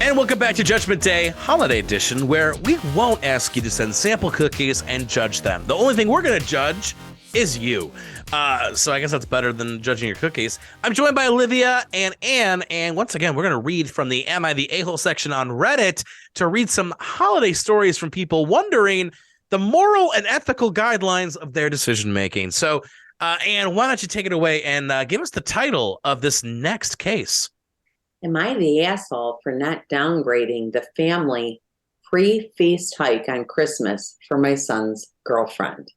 And welcome back to Judgment Day Holiday Edition, where we won't ask you to send sample cookies and judge them. The only thing we're going to judge is you. So I guess that's better than judging your cookies. I'm joined by Olivia and Anne, and once again, we're going to read from the Am I the A-Hole section on Reddit to read some holiday stories from people wondering the moral and ethical guidelines of their decision-making. So, Anne, why don't you take it away and give us the title of this next case? Am I the asshole for not downgrading the family pre-feast hike on Christmas for my son's girlfriend?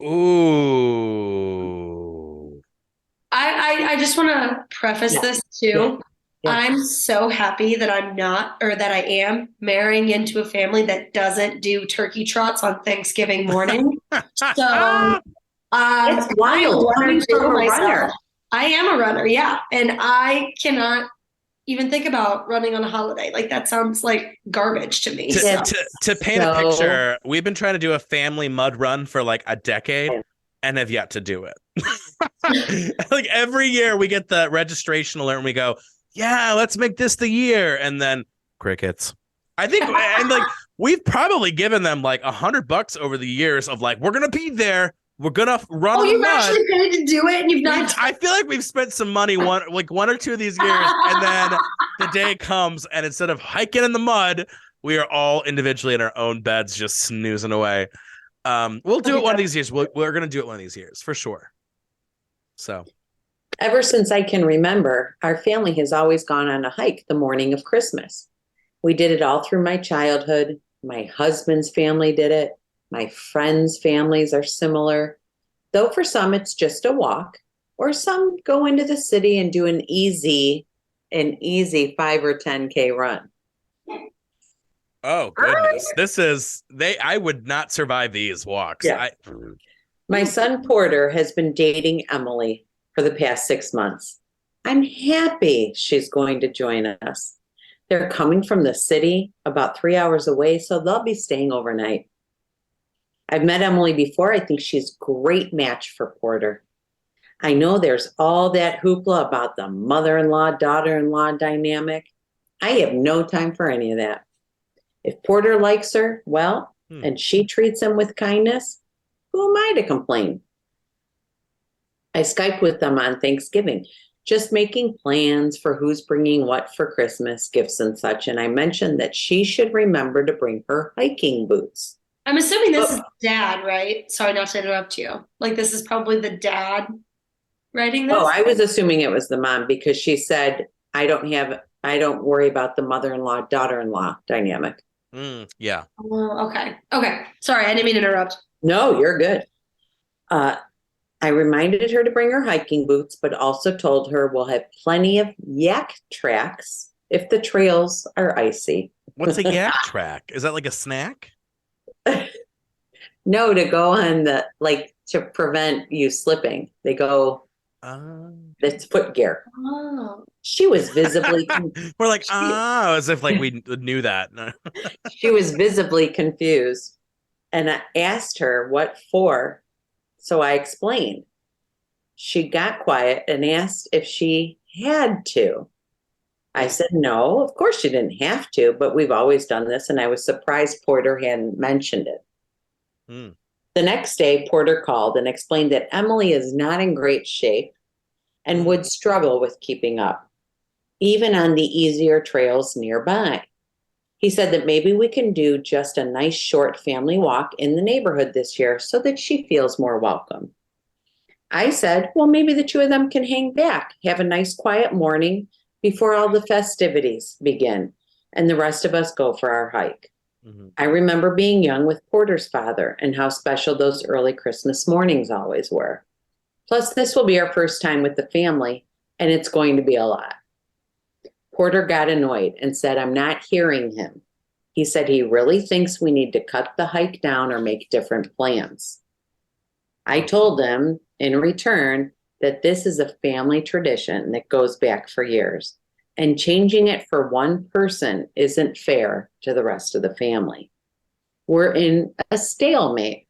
Ooh. I just want to preface this too. Yeah. I'm so happy that I'm not, or that I am marrying into a family that doesn't do turkey trots on Thanksgiving morning. So It's wild. Coming from a runner. I am a runner, yeah. And I cannot even think about running on a holiday. Like, that sounds like garbage to me. To paint a picture, we've been trying to do a family mud run for like a decade and have yet to do it. Like every year we get the registration alert and we go, yeah, let's make this the year. And then crickets. I think, and like, we've probably given them like $100 over the years of like, we're going to be there. We're gonna run. Oh, you've actually paid to do it, and you've not. I feel like we've spent some money one or two of these years, and then the day comes, and instead of hiking in the mud, we are all individually in our own beds, just snoozing away. We'll do it one of these years. We're gonna do it one of these years for sure. So, ever since I can remember, our family has always gone on a hike the morning of Christmas. We did it all through my childhood. My husband's family did it. My friends' families are similar, though for some it's just a walk, or some go into the city and do an easy 5 or 10K run. Oh goodness, I would not survive these walks. Yeah. My son Porter has been dating Emily for the past 6 months. I'm happy she's going to join us. They're coming from the city about 3 hours away, so they'll be staying overnight. I've met Emily before. I think she's a great match for Porter. I know there's all that hoopla about the mother-in-law, daughter-in-law dynamic. I have no time for any of that. If Porter likes her, well, and she treats him with kindness, who am I to complain? I Skyped with them on Thanksgiving, just making plans for who's bringing what for Christmas, gifts and such. And I mentioned that she should remember to bring her hiking boots. I'm assuming this is dad, right? Sorry not to interrupt you. Like, this is probably the dad writing this? Oh, I was assuming it was the mom because she said, I don't worry about the mother-in-law, daughter-in-law dynamic. Yeah. Oh, okay. Okay. Sorry, I didn't mean to interrupt. No, you're good. I reminded her to bring her hiking boots, but also told her we'll have plenty of yak tracks if the trails are icy. What's a yak track? Is that like a snack? No, to go on to prevent you slipping. They go, it's foot gear. Oh. She was visibly, we're like, as if like we knew that. She was visibly confused. And I asked her what for. So I explained. She got quiet and asked if she had to. I said, no, of course she didn't have to, but we've always done this. And I was surprised Porter hadn't mentioned it. The next day, Porter called and explained that Emily is not in great shape and would struggle with keeping up, even on the easier trails nearby. He said that maybe we can do just a nice short family walk in the neighborhood this year so that she feels more welcome. I said, well, maybe the two of them can hang back, have a nice quiet morning before all the festivities begin, and the rest of us go for our hike. I remember being young with Porter's father and how special those early Christmas mornings always were. Plus, this will be our first time with the family, and it's going to be a lot. Porter got annoyed and said, I'm not hearing him. He said he really thinks we need to cut the hike down or make different plans. I told him in return that this is a family tradition that goes back for years, and changing it for one person isn't fair to the rest of the family. We're in a stalemate.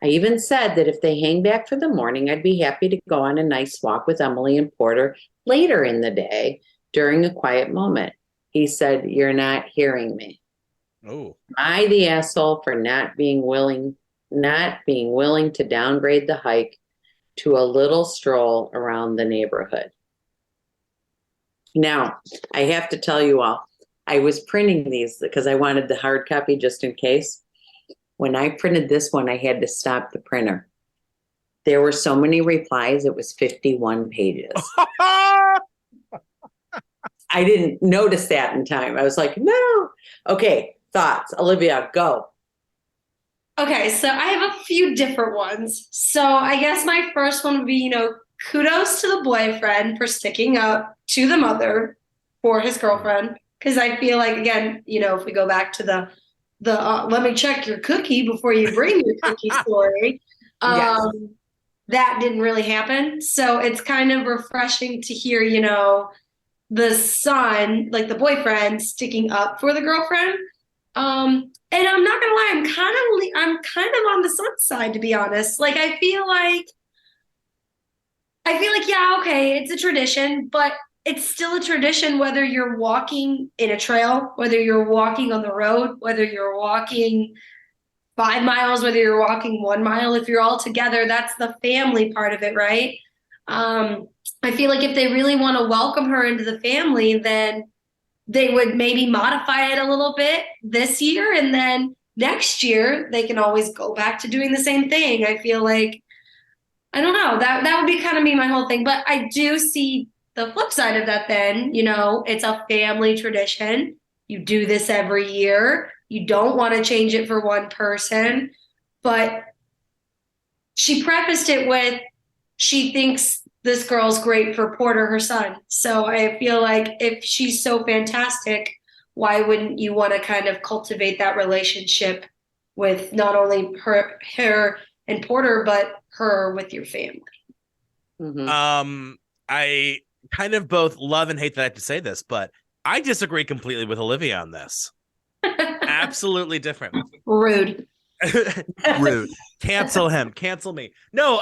I even said that if they hang back for the morning, I'd be happy to go on a nice walk with Emily and Porter later in the day during a quiet moment. He said, "You're not hearing me. Oh. Am I the asshole for not being willing to downgrade the hike to a little stroll around the neighborhood?" Now, I have to tell you all, I was printing these because I wanted the hard copy just in case. When I printed this one, I had to stop the printer. There were so many replies, it was 51 pages. I didn't notice that in time. I was like, no. Okay, thoughts. Olivia, go. Okay, so I have a few different ones. So I guess my first one would be, kudos to the boyfriend for sticking up to the mother for his girlfriend. Because I feel like, again, if we go back to the let me check your cookie before you bring your cookie story, Yes. that didn't really happen. So it's kind of refreshing to hear, the son, like the boyfriend, sticking up for the girlfriend. And I'm not gonna lie, I'm kind of on the son's side, to be honest. Like I feel like yeah, okay, it's a tradition, but it's still a tradition whether you're walking in a trail, whether you're walking on the road, whether you're walking 5 miles, whether you're walking 1 mile. If you're all together, that's the family part of it, right? I feel like if they really want to welcome her into the family, then they would maybe modify it a little bit this year, and then next year they can always go back to doing the same thing. I feel like, I don't know, that would be kind of me, my whole thing. But I do see the flip side of that then, it's a family tradition. You do this every year. You don't want to change it for one person. But she prefaced it with, she thinks this girl's great for Porter, her son. So I feel like if she's so fantastic, why wouldn't you want to kind of cultivate that relationship with not only her and Porter, but her with your family? Mm-hmm. I kind of both love and hate that I have to say this, but I disagree completely with Olivia on this. Absolutely different. Rude. Rude. Cancel him. Cancel me. No,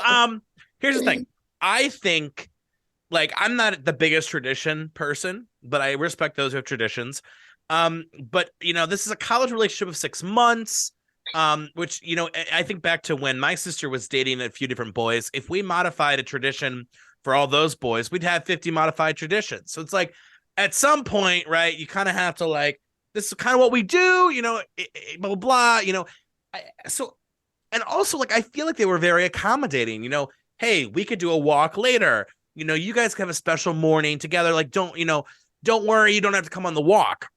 here's the thing. I think, like, I'm not the biggest tradition person, but I respect those who have traditions. But this is a college relationship of 6 months. Which, I think back to when my sister was dating a few different boys. If we modified a tradition for all those boys, we'd have 50 modified traditions. So it's like, at some point, right, you kind of have to, like, this is kind of what we do, blah, blah, blah, so, and also, like, I feel like they were very accommodating, hey, we could do a walk later. You guys can have a special morning together. Like, don't worry, you don't have to come on the walk.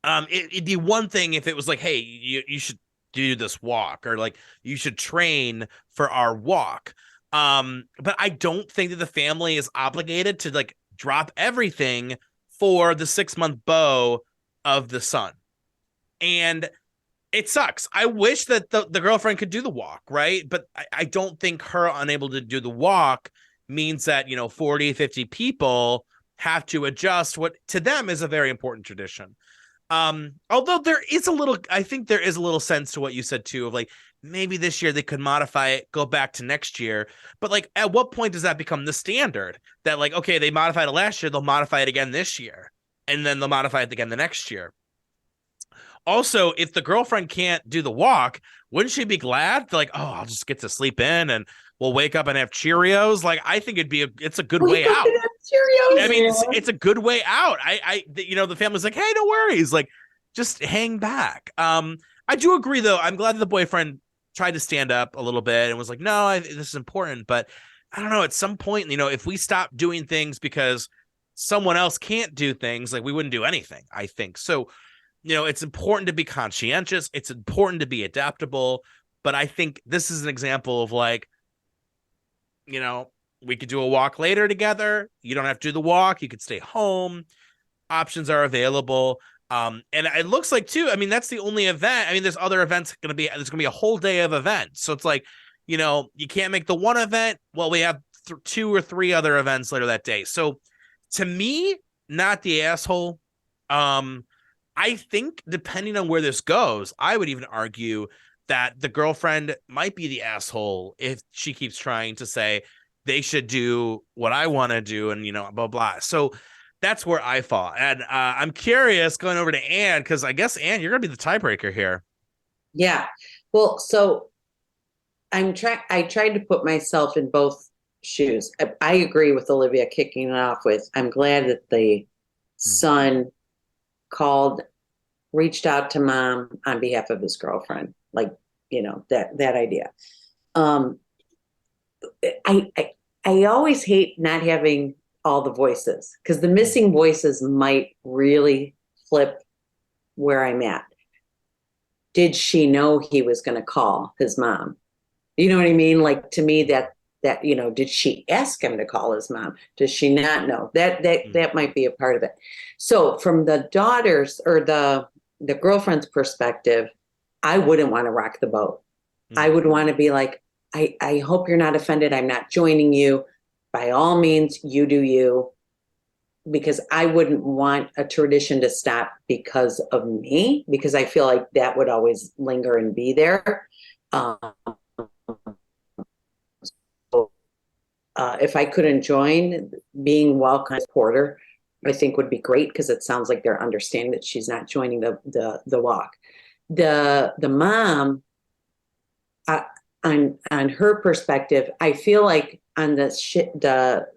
It'd be one thing if it was like, hey, you should do this walk, or like you should train for our walk. But I don't think that the family is obligated to like drop everything for the 6-month beau of the son. And it sucks. I wish that the girlfriend could do the walk, right? But I don't think her unable to do the walk means that, 40, 50 people have to adjust what to them is a very important tradition. Although I think there is a little sense to what you said too, of like, maybe this year they could modify it, go back to next year. But like, at what point does that become the standard that like, okay, they modified it last year, they'll modify it again this year, and then they'll modify it again the next year. Also, if the girlfriend can't do the walk, wouldn't she be glad? Like, oh, I'll just get to sleep in and we'll wake up and have Cheerios. Like, I think it's a good way out. Cheerios. I mean, it's a good way out. The family's like, hey, no worries. Like, just hang back. I do agree though. I'm glad that the boyfriend tried to stand up a little bit and was like, no, this is important. But I don't know, at some point, if we stop doing things because someone else can't do things, like we wouldn't do anything, I think. So, it's important to be conscientious. It's important to be adaptable. But I think this is an example of like, we could do a walk later together. You don't have to do the walk. You could stay home. Options are available. And it looks like too, I mean, that's the only event. I mean, there's other events there's going to be a whole day of events. So it's like, you can't make the one event. Well, we have 2 or 3 other events later that day. So to me, not the asshole. I think depending on where this goes, I would even argue that the girlfriend might be the asshole if she keeps trying to say they should do what I want to do and, blah, blah. So That's where I fall. And I'm curious going over to Anne, because I guess, Anne, you're going to be the tiebreaker here. Yeah. Well, so I tried to put myself in both shoes. I agree with Olivia kicking it off with, I'm glad that the son called, reached out to mom on behalf of his girlfriend. Like, that idea. I always hate not having all the voices, because the missing voices might really flip where I'm at. Did she know he was going to call his mom? You know what I mean? Like, to me, that did she ask him to call his mom? Does she not know? That might be a part of it. So from the daughter's or the girlfriend's perspective, I wouldn't want to rock the boat. I would want to be like, I hope you're not offended. I'm not joining you. By all means, you do you. Because I wouldn't want a tradition to stop because of me, because I feel like that would always linger and be there. If I couldn't join, being welcome as Porter, I think would be great, because it sounds like they're understanding that she's not joining the walk. The mom, on her perspective, I feel like on the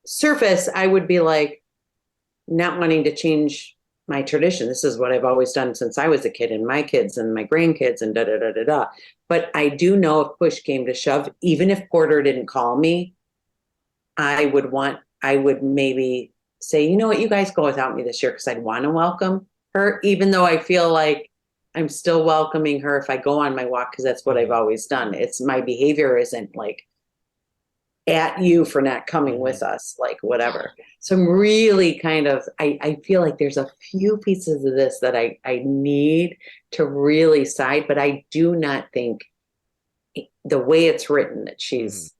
surface, I would be like, not wanting to change my tradition. This is what I've always done since I was a kid, and my kids and my grandkids and da da da da da. But I do know if push came to shove, even if Porter didn't call me, I would maybe say, you know what, you guys go without me this year, because I'd want to welcome her, even though I feel like I'm still welcoming her if I go on my walk, because that's what I've always done. It's my behavior isn't like at you for not coming with us, like whatever. So I'm really kind of, I feel like there's a few pieces of this that I need to really side, but I do not think the way it's written that she's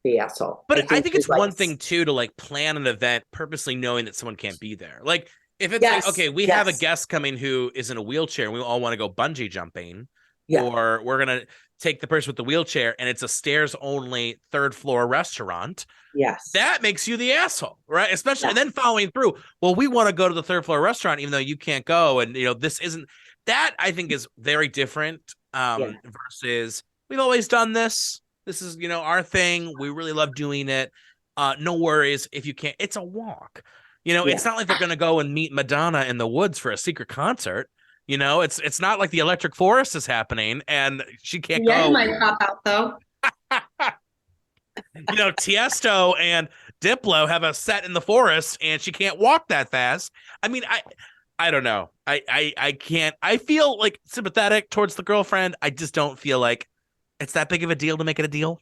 the asshole. But I think it's one thing too to like plan an event purposely knowing that someone can't be there. Like if it's like, okay, we have a guest coming who is in a wheelchair and we all want to go bungee jumping, or we're going to take the person with the wheelchair and it's a stairs only third floor restaurant. Yes. That makes you the asshole, right? Especially, and then following through, well, we want to go to the third floor restaurant, even though you can't go. And, this isn't, that I think is very different versus we've always done this. This is, our thing. We really love doing it. No worries if you can't. It's a walk. It's not like they're going to go and meet Madonna in the woods for a secret concert. It's not like the Electric Forest is happening and she can't go. Yeah, might pop out though. Tiesto and Diplo have a set in the forest and she can't walk that fast. I mean, I don't know. I can't. I feel like sympathetic towards the girlfriend. I just don't feel like it's that big of a deal to make it a deal.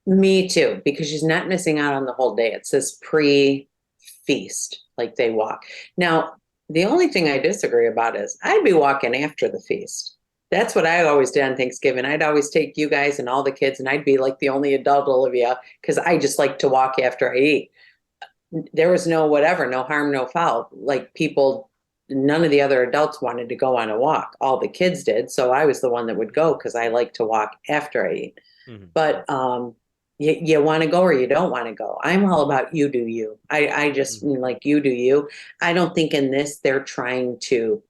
Me too, because she's not missing out on the whole day. It says pre-feast, like they walk. Now, the only thing I disagree about is I'd be walking after the feast. That's what I always did on Thanksgiving. I'd always take you guys and all the kids, and I'd be like the only adult Olivia, because I just like to walk after I eat. There was no whatever, no harm, no foul. Like people, none of the other adults wanted to go on a walk. All the kids did. So I was the one that would go because I like to walk after I eat. But you want to go or you don't want to go. I'm all about you do you. I just mean like you do you. I don't think in this they're trying to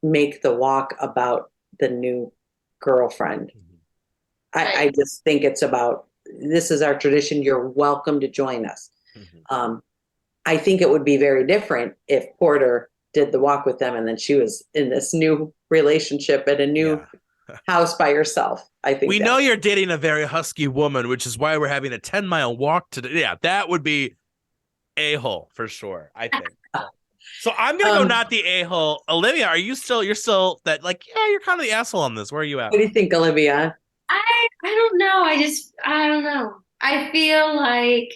make the walk about the new girlfriend. I just think it's about, this is our tradition. You're welcome to join us. I think it would be very different if Porter did the walk with them and then she was in this new relationship at a new house by herself. I think we know you're dating a very husky woman, which is why we're having a 10-mile walk today. Yeah, that would be a-hole for sure, I think. So I'm gonna go not the a-hole. Olivia, you're still that, like, you're kind of the asshole on this. Where are you at? What do you think, Olivia? I don't know. I don't know. I feel like,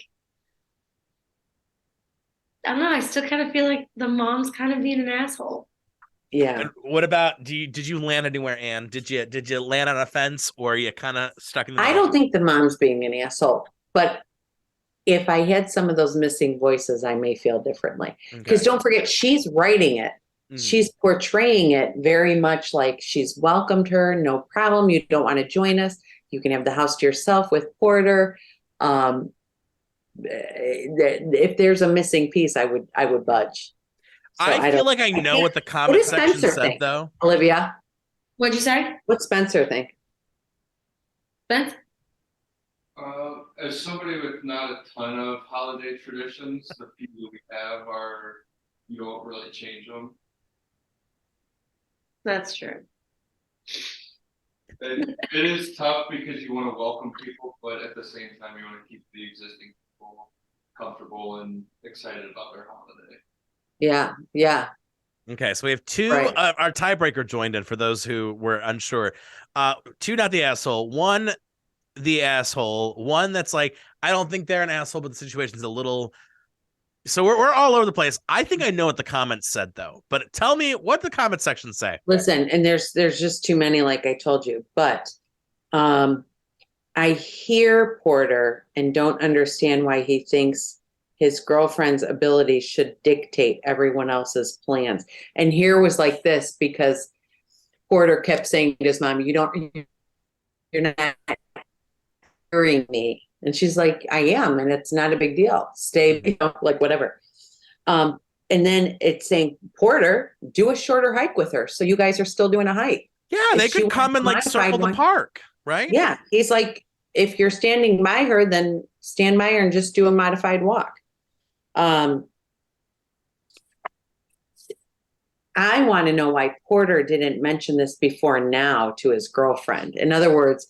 I don't know. I still kind of feel like the mom's kind of being an asshole. Yeah. And what about, did you land anywhere, Anne? Did you land on a fence, or are you kind of stuck in the middle? I don't think the mom's being an asshole, but if I had some of those missing voices, I may feel differently. Because don't forget, she's writing it. She's portraying it very much like she's welcomed her. No problem. You don't want to join us. You can have the house to yourself with Porter. if there's a missing piece, I would budge. So I feel like I know what the comment does section Spencer said, think? though. Olivia, What'd you say, what's Spencer think? Spence? As somebody with not a ton of holiday traditions, the few that we have you don't really change them. That's true. It is tough because you want to welcome people, but at the same time, you want to keep the existing people comfortable and excited about their holiday. Yeah, yeah. Okay, so we have two. Right. Our tiebreaker joined in for those who were unsure. Two, not the asshole. One, the asshole. One that's like, I don't think they're an asshole, but the situation's a little. So we're all over the place. I think I know what the comments said, though. But tell me what the comment section say. Listen, and there's just too many, like I told you. But I hear Porter and don't understand why he thinks his girlfriend's ability should dictate everyone else's plans. And here was like this because Porter kept saying to his mom, you're not hearing me. And she's like, I am, and it's not a big deal. Stay, like whatever. And then it's saying, Porter, do a shorter hike with her. So you guys are still doing a hike. Yeah, If they she could come and like wants circle the one- park, right? Yeah. He's like, if you're standing by her, then stand by her and just do a modified walk. I want to know why Porter didn't mention this before now to his girlfriend. In other words,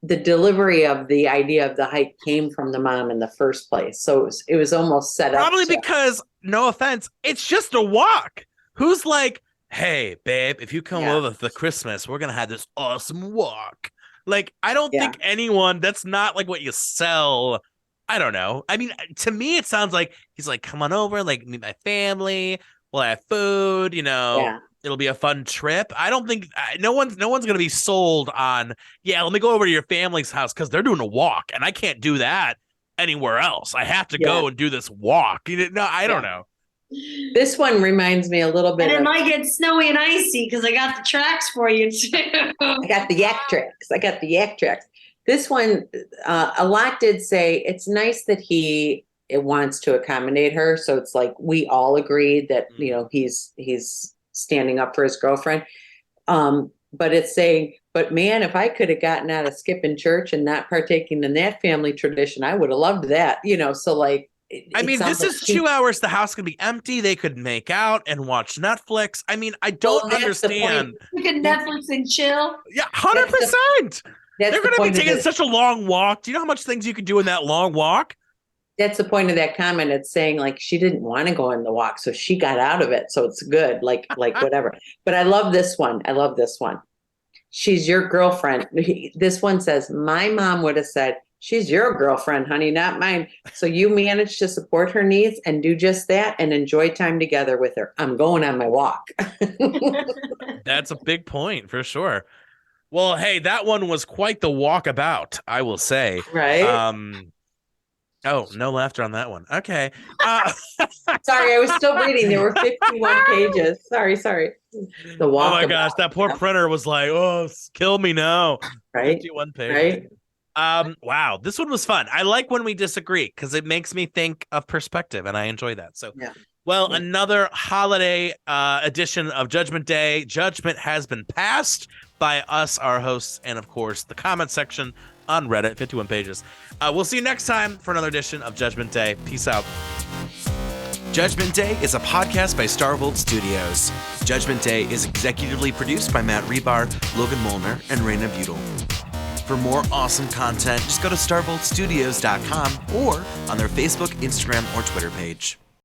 the delivery of the idea of the hike came from the mom in the first place. So it was almost set up. Probably because, no offense, it's just a walk. Who's like, hey, babe, if you come over for Christmas, we're going to have this awesome walk. Like, I don't think anyone, that's not like what you sell. I don't know. I mean, to me, it sounds like he's like, come on over, like meet my family. We'll have food, It'll be a fun trip. I don't think no one's going to be sold on, let me go over to your family's house because they're doing a walk and I can't do that anywhere else. I have to go and do this walk. No, I don't know. This one reminds me a little bit. And it might get snowy and icy because I got the tracks for you too. I got the yak tracks. This one, a lot did say it's nice that it wants to accommodate her. So it's like we all agreed that he's standing up for his girlfriend. But it's saying, but man, if I could have gotten out of skipping church and not partaking in that family tradition, I would have loved that. So like. I mean, this is 2 hours. The house can be empty. They could make out and watch Netflix. I mean, I don't understand. We could Netflix and chill. Yeah, 100%. They're going to be taking such a long walk. Do you know how much things you could do in that long walk? That's the point of that comment. It's saying like she didn't want to go on the walk, so she got out of it. So it's good, like whatever. But I love this one. She's your girlfriend. This one says, my mom would have said, she's your girlfriend, honey, not mine. So you managed to support her needs and do just that and enjoy time together with her. I'm going on my walk. That's a big point for sure. Well, hey, that one was quite the walkabout, I will say. Right. Oh, no laughter on that one. Okay. Sorry, I was still reading. There were 51 pages. Sorry. The walkabout. Oh my gosh, that poor printer was like, oh, kill me now. Right. 51 pages. Right. Wow, this one was fun. I like when we disagree because it makes me think of perspective, and I enjoy that. So, another holiday edition of Judgment Day. Judgment has been passed by us, our hosts, and of course, the comment section on Reddit, 51 pages. We'll see you next time for another edition of Judgment Day. Peace out. Judgment Day is a podcast by Starvolt Studios. Judgment Day is executively produced by Matt Hribar, Logan Molnar, and Raina Beutel. For more awesome content, just go to starvoltstudios.com or on their Facebook, Instagram, or Twitter page.